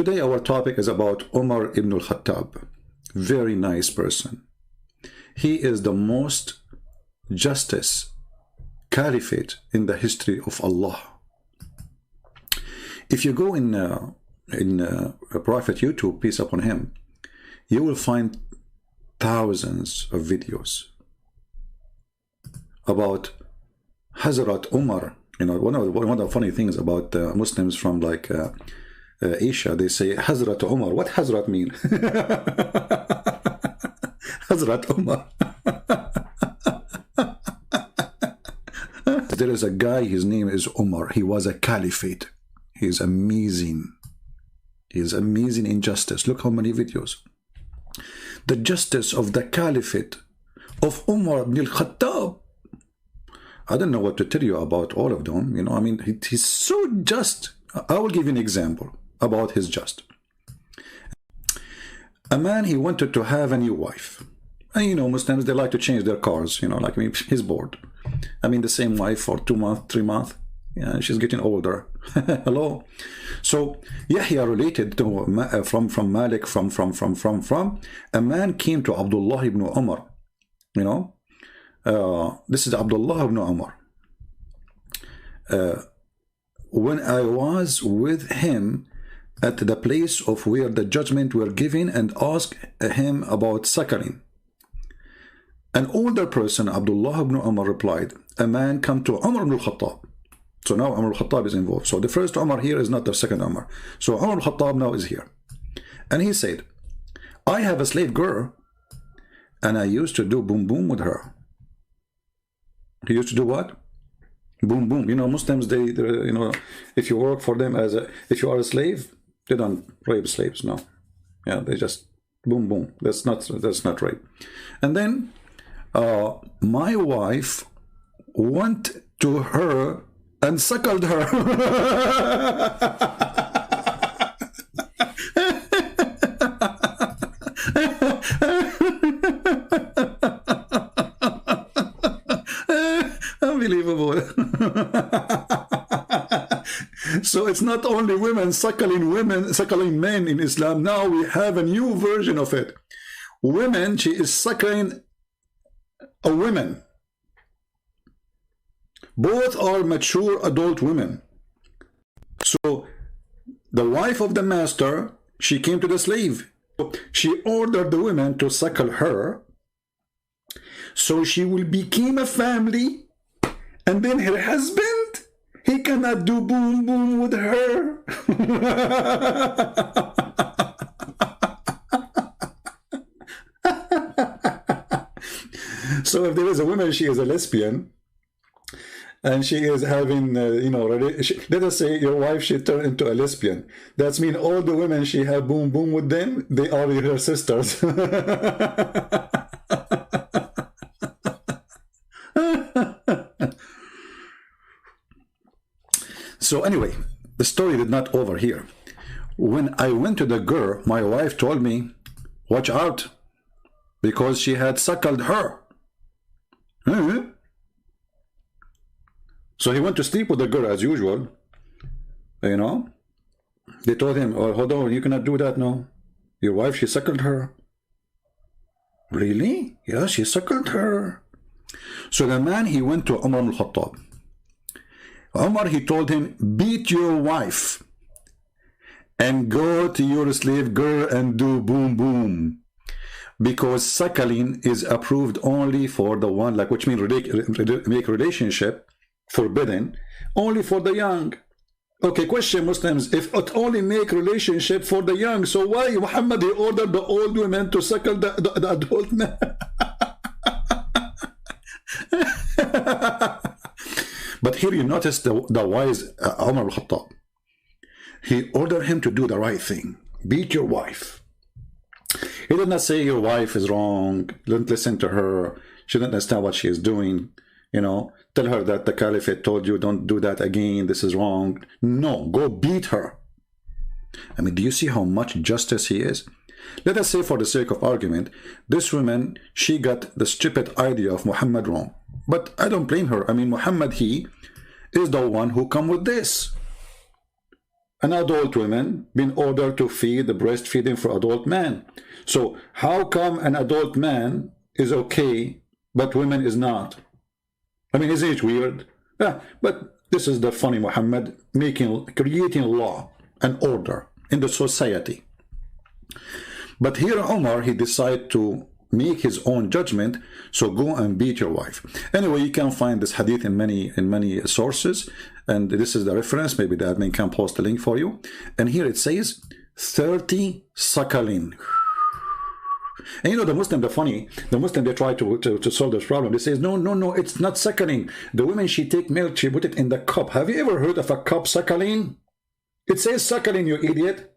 today our topic is about Umar ibn al-Khattab. Very nice person. He is the most justice caliphate in the history of Allah. If you go in Prophet YouTube, peace upon him, you will find thousands of videos about Hazrat Umar. You know, one of the funny things about Muslims from like Asia, they say Hazrat Umar. What Hazrat mean? Hazrat Umar. There is a guy, his name is Umar. He was a caliphate. He's amazing. He's amazing in justice. Look how many videos. The justice of the caliphate of Umar ibn al-Khattab. I don't know what to tell you about all of them. You know, I mean, he's so just. I will give you an example about his just. A man, he wanted to have a new wife. And you know, Muslims, they like to change their cars. You know, like, I mean, he's bored. I mean, the same wife for 2 months, 3 months. Yeah, she's getting older. Hello. So Yahya related to from Malik from a man came to Abdullah ibn Umar. You know, this is Abdullah ibn Umar. When I was with him at the place of where the judgment were given, and asked him about suckling. An older person, Abdullah ibn Umar, replied, a man come to Umar ibn al-Khattab. So now Umar al-Khattab is involved. So the first Umar here is not the second Umar. So Umar al-Khattab now is here. And he said, I have a slave girl, and I used to do boom boom with her. He used to do what? Boom boom. You know, Muslims, they you know, if you work for them if you are a slave, they don't rape slaves, no. Yeah, they just boom boom. That's not rape. And then my wife went to her and suckled her. Unbelievable. So it's not only women, suckling men in Islam. Now we have a new version of it. Women, she is suckling a woman. Both are mature adult women. So the wife of the master, she came to the slave. She ordered the women to suckle her, so she will become a family, and then her husband, he cannot do boom boom with her. So if there is a woman, she is a lesbian, and she is having, you know, let us say your wife, she turned into a lesbian. That means all the women she have boom boom with them, they are her sisters. So anyway, the story did not over here. When I went to the girl, my wife told me, watch out, because she had suckled her. So he went to sleep with the girl as usual. You know, they told him, oh, hold on, you cannot do that now. Your wife, she suckled her. Really? Yeah, she suckled her. So the man, he went to Umar al-Khattab. Umar, he told him, beat your wife and go to your slave girl and do boom boom, because suckling is approved only for the one, like, which means make relationship forbidden only for the young. Okay, question, Muslims, if it only make relationship for the young, so why Muhammad, he ordered the old women to suckle the adult men? But here you notice the wise Umar al-Khattab. He ordered him to do the right thing. Beat your wife. He did not say your wife is wrong, don't listen to her, she doesn't understand what she is doing. You know, tell her that the caliphate told you, don't do that again, this is wrong. No, go beat her. I mean, do you see how much justice he is? Let us say, for the sake of argument, this woman, she got the stupid idea of Muhammad wrong. But I don't blame her. I mean, Muhammad, he is the one who come with this. an adult woman been ordered to feed the breastfeeding for adult man. So how come an adult man is okay, but women is not? I mean, isn't it weird? Yeah, but this is the funny Muhammad creating law and order in the society. But here Omar, he decided to make his own judgment, so go and beat your wife. Anyway, you can find this hadith in many sources, and this is the reference. Maybe the admin can post the link for you. And here it says 30 sakalin. And you know, the Muslim, they try to solve this problem. They say, no, it's not suckling. The woman, she take milk, she put it in the cup. Have you ever heard of a cup suckling? It says suckling, you idiot.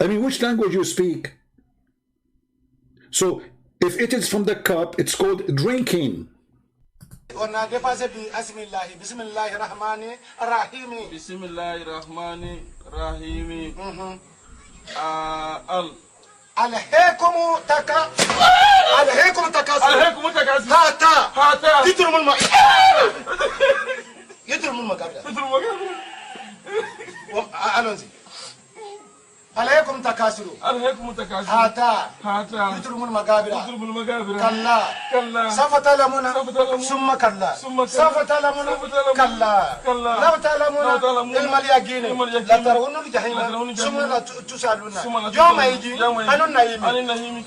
I mean, which language you speak? So, if it is from the cup, it's called drinking. ألهيكم تكاثر هاتا يدرم المقابلة عليكم تكاثر هاتا يدرم المقابلة كلا سوف تعلمون ثم كلا سوف تعلمون كلا لو تعلمون علم اليقين لترون الجحيم ثم لا تسألون يوم يجي عن النعيم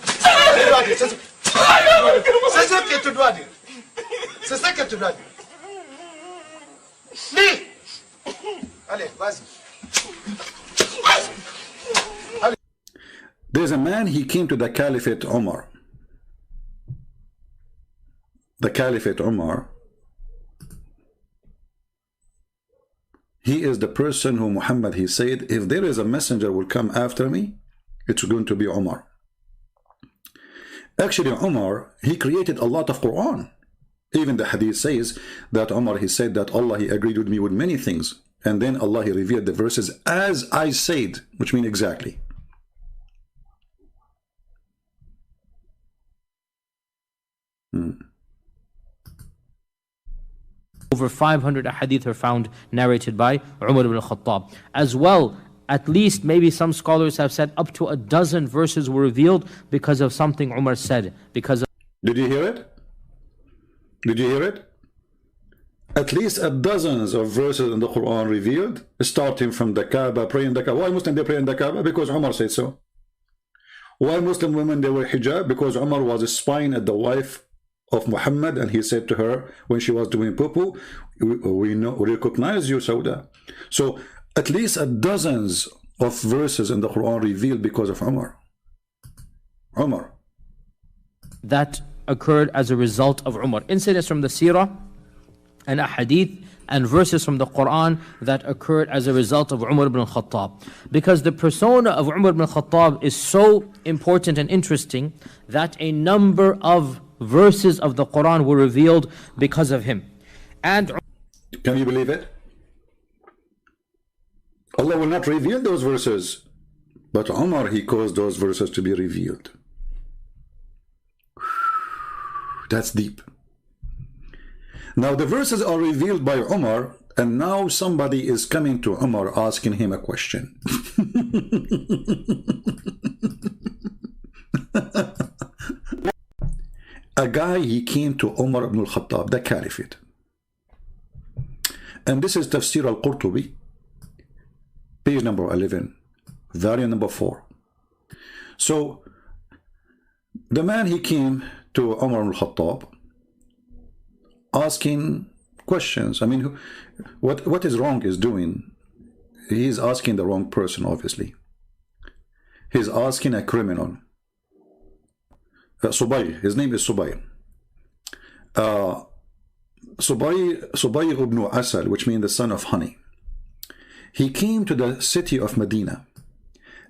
c'est ce que tu dois dire. C'est ce que tu dois dire. Lis. Allez, vas-y. There's a man, he came to the Caliphate Umar. The Caliphate Umar, he is the person who Muhammad, he said, if there is a messenger will come after me, it's going to be Umar. Actually, Umar, he created a lot of Quran. Even the hadith says that Umar, he said that Allah, he agreed with me with many things. And then Allah, he revealed the verses as I said, which mean exactly. Over 500 hadith are found narrated by Umar ibn al-Khattab. As well, at least maybe some scholars have said up to a dozen verses were revealed because of something Umar said. Did you hear it? Did you hear it? At least a dozens of verses in the Quran revealed, starting from the Kaaba, praying the Kaaba. Why Muslims they pray in the Kaaba? Because Umar said so. Why Muslim women they wear hijab? Because Umar was spying at the wife of Muhammad, and he said to her when she was doing poo-poo, we recognize you, Sauda. So at least a dozens of verses in the Quran revealed because of Umar. That occurred as a result of Umar. Incidents from the Seerah and Ahadith and verses from the Quran that occurred as a result of Umar ibn al-Khattab. Because the persona of Umar ibn al-Khattab is so important and interesting that a number of verses of the Quran were revealed because of him. And can you believe it? Allah will not reveal those verses, but Umar, he caused those verses to be revealed. That's deep. Now the verses are revealed by Umar, and now somebody is coming to Umar asking him a question. A guy, he came to Umar ibn al-Khattab, the Caliphate. And this is Tafsir al-Qurtubi, page number 11, variant number 4. So, the man, he came to Umar ibn al-Khattab, asking questions. I mean, what is wrong is doing? He's asking the wrong person, obviously. He's asking a criminal. Subay, his name is Subay. Subay ibn Asal, which means the son of honey. He came to the city of Medina,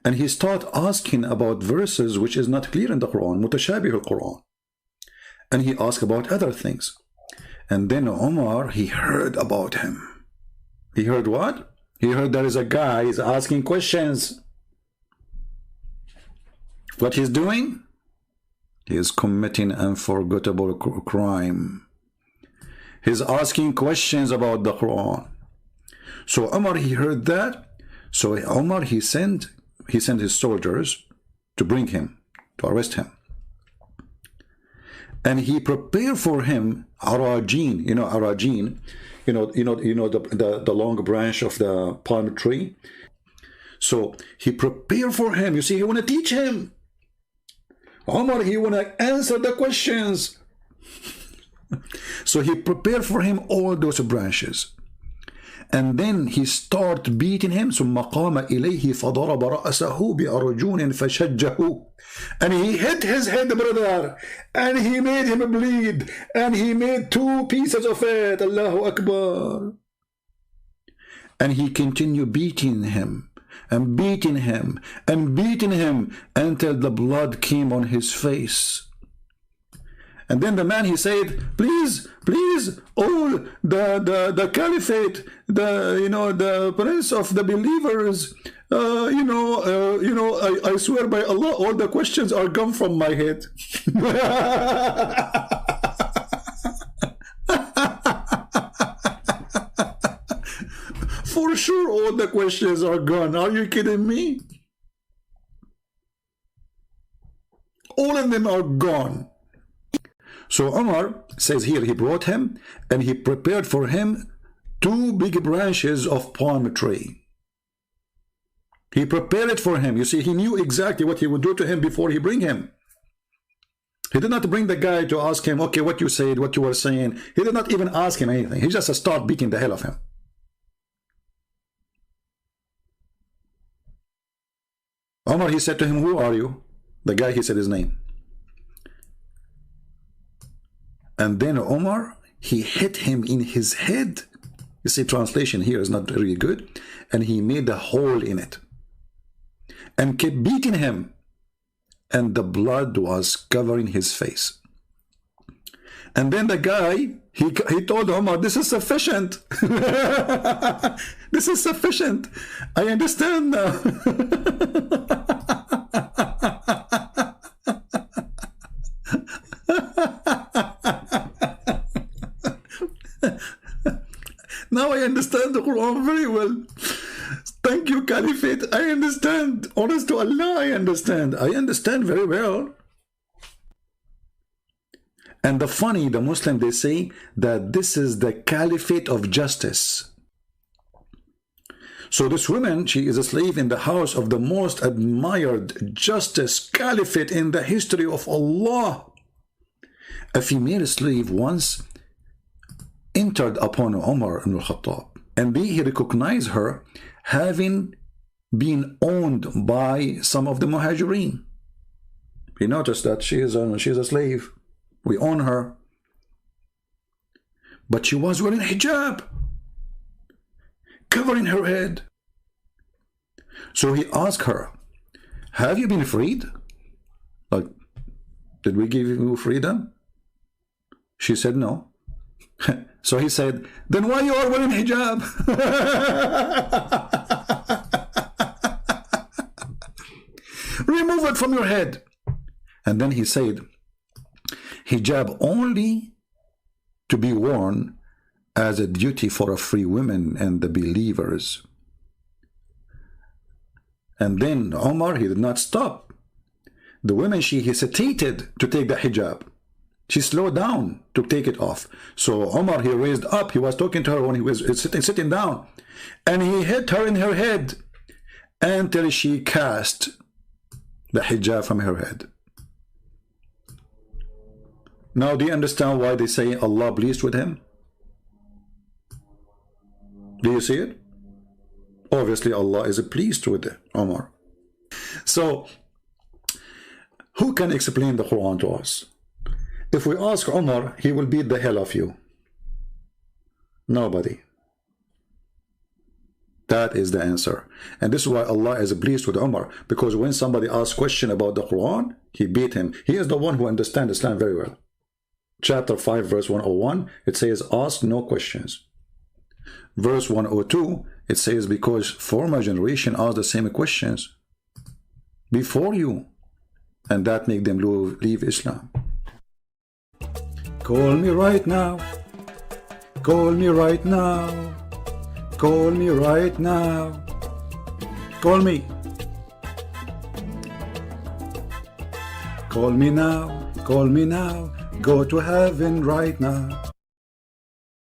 and he started asking about verses which is not clear in the Quran, mutashabih al-Quran. And he asked about other things. And then Umar, he heard about him. He heard what? He heard there is a guy is asking questions. What he's doing? He is committing unforgettable crime. He's asking questions about the Quran. So Umar, he heard that. So Umar, he sent his soldiers to bring him, to arrest him. And he prepared for him arajin, arajin, the long branch of the palm tree. So he prepared for him. You see, he want to teach him. Umar, he want to answer the questions. So he prepared for him all those branches. And then he started beating him. ثم قام إليه فضرب رأسه بأرجون فشجه. And he hit his head, brother, and he made him bleed, and he made 2 pieces of it. Allahu Akbar. And he continued beating him and beating him and beating him until the blood came on his face. And then the man, he said, please, all the caliphate, the prince of the believers, I swear by Allah, all the questions are gone from my head. For sure, all the questions are gone. Are you kidding me? All of them are gone. So Umar says here, he brought him and he prepared for him 2 big branches of palm tree. He prepared it for him. You see, he knew exactly what he would do to him before he bring him. He did not bring the guy to ask him, okay, what you said, what you were saying. He did not even ask him anything. He just started beating the hell of him. Umar, he said to him, who are you? The guy, he said his name. And then Umar, he hit him in his head. You see, translation here is not really good. And he made a hole in it. And kept beating him. And the blood was covering his face. And then the guy, he told Umar, this is sufficient. This is sufficient. I understand now. Now I understand the Quran very well. Thank you, Caliphate. I understand. Honest to Allah, I understand. I understand very well. And the Muslim, they say that this is the Caliphate of justice. So this woman, she is a slave in the house of the most admired justice Caliphate in the history of Allah. A female slave once entered upon Umar ibn al-Khattab, and he recognized her having been owned by some of the Muhajirin. He noticed that she is a slave. We own her. But she was wearing hijab, covering her head. So he asked her, have you been freed? Like, did we give you freedom? She said no. So he said, then why you are wearing hijab? Remove it from your head. And then he said, hijab only to be worn as a duty for a free woman and the believers. And then Umar, he did not stop. The woman, she hesitated to take the hijab. She slowed down to take it off. So Umar, he raised up. He was talking to her when he was sitting down. And he hit her in her head until she cast the hijab from her head. Now, do you understand why they say Allah pleased with him? Do you see it? Obviously, Allah is pleased with Umar. So, who can explain the Quran to us? If we ask Umar, he will beat the hell of you. Nobody. That is the answer. And this is why Allah is pleased with Umar. Because when somebody asks a question about the Quran, he beat him. He is the one who understands Islam very well. Chapter 5, verse 101, it says, ask no questions. Verse 102, it says, because former generation asked the same questions before you, and that make them leave Islam. Call me right now. Call me right now. Call me right now. Call me. Call me now. Call me now. Go to heaven right now.